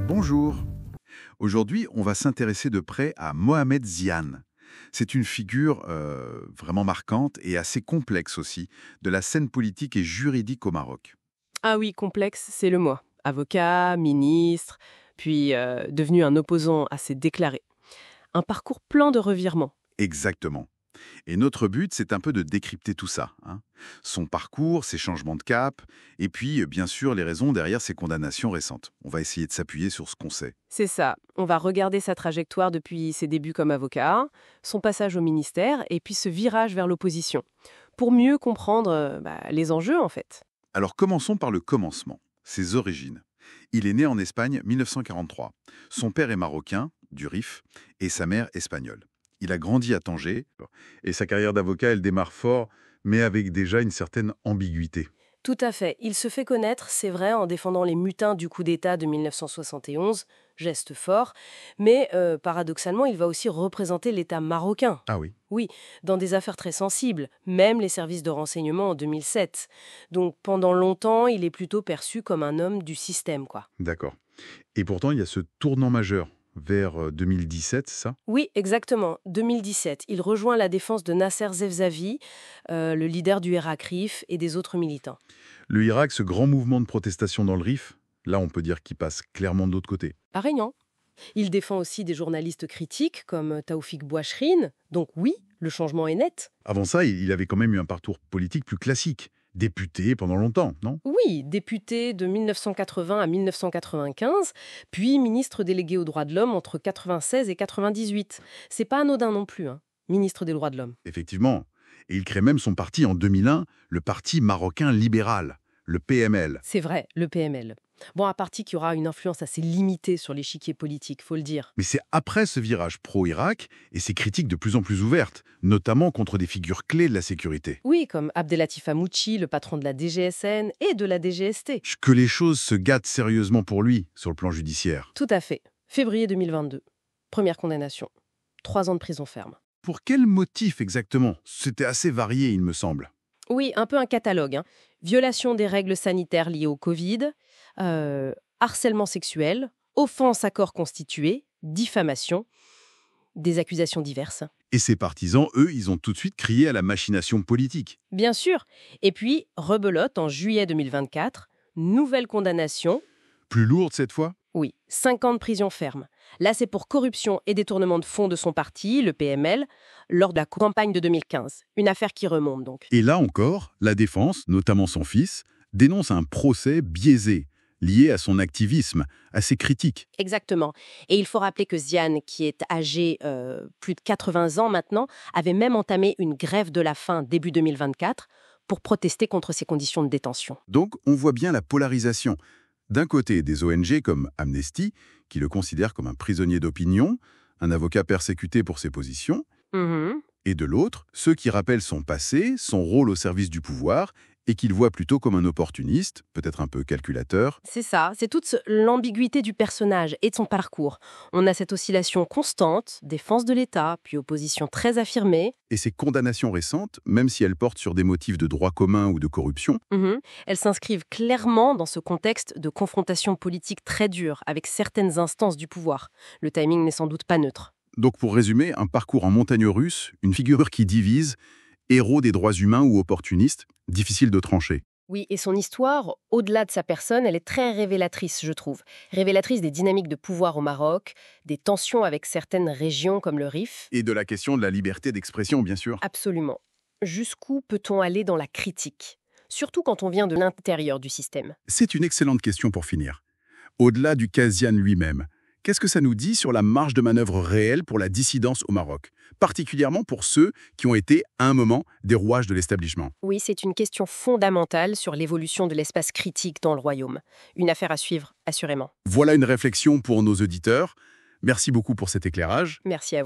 Bonjour. Aujourd'hui, on va s'intéresser de près à Mohamed Ziane. C'est une figure vraiment marquante et assez complexe aussi de la scène politique et juridique au Maroc. Ah oui, complexe, c'est le mot. Avocat, ministre, puis devenu un opposant assez déclaré. Un parcours plein de revirements. Exactement. Et notre but, c'est un peu de décrypter tout ça, hein. Son parcours, ses changements de cap, et puis, bien sûr, les raisons derrière ses condamnations récentes. On va essayer de s'appuyer sur ce qu'on sait. C'est ça. On va regarder sa trajectoire depuis ses débuts comme avocat, son passage au ministère, et puis ce virage vers l'opposition. Pour mieux comprendre les enjeux, en fait. Alors commençons par le commencement, ses origines. Il est né en Espagne 1943. Son père est marocain, du Rif, et sa mère espagnole. Il a grandi à Tanger, et sa carrière d'avocat, elle démarre fort, mais avec déjà une certaine ambiguïté. Tout à fait. Il se fait connaître, c'est vrai, en défendant les mutins du coup d'État de 1971, geste fort, mais paradoxalement, il va aussi représenter l'État marocain. Ah oui. Oui, dans des affaires très sensibles, même les services de renseignement en 2007. Donc pendant longtemps, il est plutôt perçu comme un homme du système, quoi. D'accord. Et pourtant, il y a ce tournant majeur vers 2017, c'est ça? Oui, exactement. 2017, il rejoint la défense de Nasser Zevzavi, le leader du Rif et des autres militants. Le Irak, ce grand mouvement de protestation dans le Rif, là, on peut dire qu'il passe clairement de l'autre côté. Régnant. Il défend aussi des journalistes critiques comme Taoufik Bouachrine. Donc oui, le changement est net. Avant ça, il avait quand même eu un parcours politique plus classique. Député pendant longtemps, non? Oui, député de 1980 à 1995, puis ministre délégué aux droits de l'homme entre 96 et 98. C'est pas anodin non plus, hein. Ministre des droits de l'homme. Effectivement. Et il crée même son parti en 2001, le Parti marocain libéral, le PML. C'est vrai, le PML. Bon, un parti qui aura une influence assez limitée sur l'échiquier politique, faut le dire. Mais c'est après ce virage pro-Irak et ces critiques de plus en plus ouvertes, notamment contre des figures clés de la sécurité, Oui, comme Abdelatif Hamouchi, le patron de la DGSN et de la DGST. que les choses se gâtent sérieusement pour lui sur le plan judiciaire. Tout à fait. Février 2022. Première condamnation. 3 ans de prison ferme. Pour quel motif exactement? C'était assez varié, il me semble. Oui, un peu un catalogue, hein. Violation des règles sanitaires liées au Covid, harcèlement sexuel, offense à corps constitué, diffamation, des accusations diverses. Et ses partisans, eux, ils ont tout de suite crié à la machination politique. Bien sûr. Et puis, rebelote en juillet 2024, nouvelle condamnation. Plus lourde cette fois? Oui, 5 ans de prison ferme. Là, c'est pour corruption et détournement de fonds de son parti, le PML, lors de la campagne de 2015. Une affaire qui remonte donc. Et là encore, la défense, notamment son fils, dénonce un procès biaisé, lié à son activisme, à ses critiques. Exactement. Et il faut rappeler que Ziane, qui est âgé plus de 80 ans maintenant, avait même entamé une grève de la faim début 2024 pour protester contre ses conditions de détention. Donc, on voit bien la polarisation. D'un côté, des ONG comme Amnesty, qui le considèrent comme un prisonnier d'opinion, un avocat persécuté pour ses positions, et de l'autre, ceux qui rappellent son passé, son rôle au service du pouvoir, et qu'il voit plutôt comme un opportuniste, peut-être un peu calculateur. C'est ça, c'est toute l'ambiguïté du personnage et de son parcours. On a cette oscillation constante, défense de l'État, puis opposition très affirmée. Et ces condamnations récentes, même si elles portent sur des motifs de droit commun ou de corruption, Elles s'inscrivent clairement dans ce contexte de confrontation politique très dure avec certaines instances du pouvoir. Le timing n'est sans doute pas neutre. donc pour résumer, un parcours en montagne russe, une figure qui divise, héros des droits humains ou opportuniste, difficile de trancher. Oui, et son histoire, au-delà de sa personne, elle est très révélatrice, je trouve. Révélatrice des dynamiques de pouvoir au Maroc, des tensions avec certaines régions comme le Rif. Et de la question de la liberté d'expression, bien sûr. Absolument. Jusqu'où peut-on aller dans la critique? Surtout quand on vient de l'intérieur du système. C'est une excellente question pour finir. Au-delà du cas Ziane lui-même, qu'est-ce que ça nous dit sur la marge de manœuvre réelle pour la dissidence au Maroc, particulièrement pour ceux qui ont été, à un moment, des rouages de l'establishment? Oui, c'est une question fondamentale sur l'évolution de l'espace critique dans le royaume. Une affaire à suivre, assurément. Voilà une réflexion pour nos auditeurs. Merci beaucoup pour cet éclairage. Merci à vous.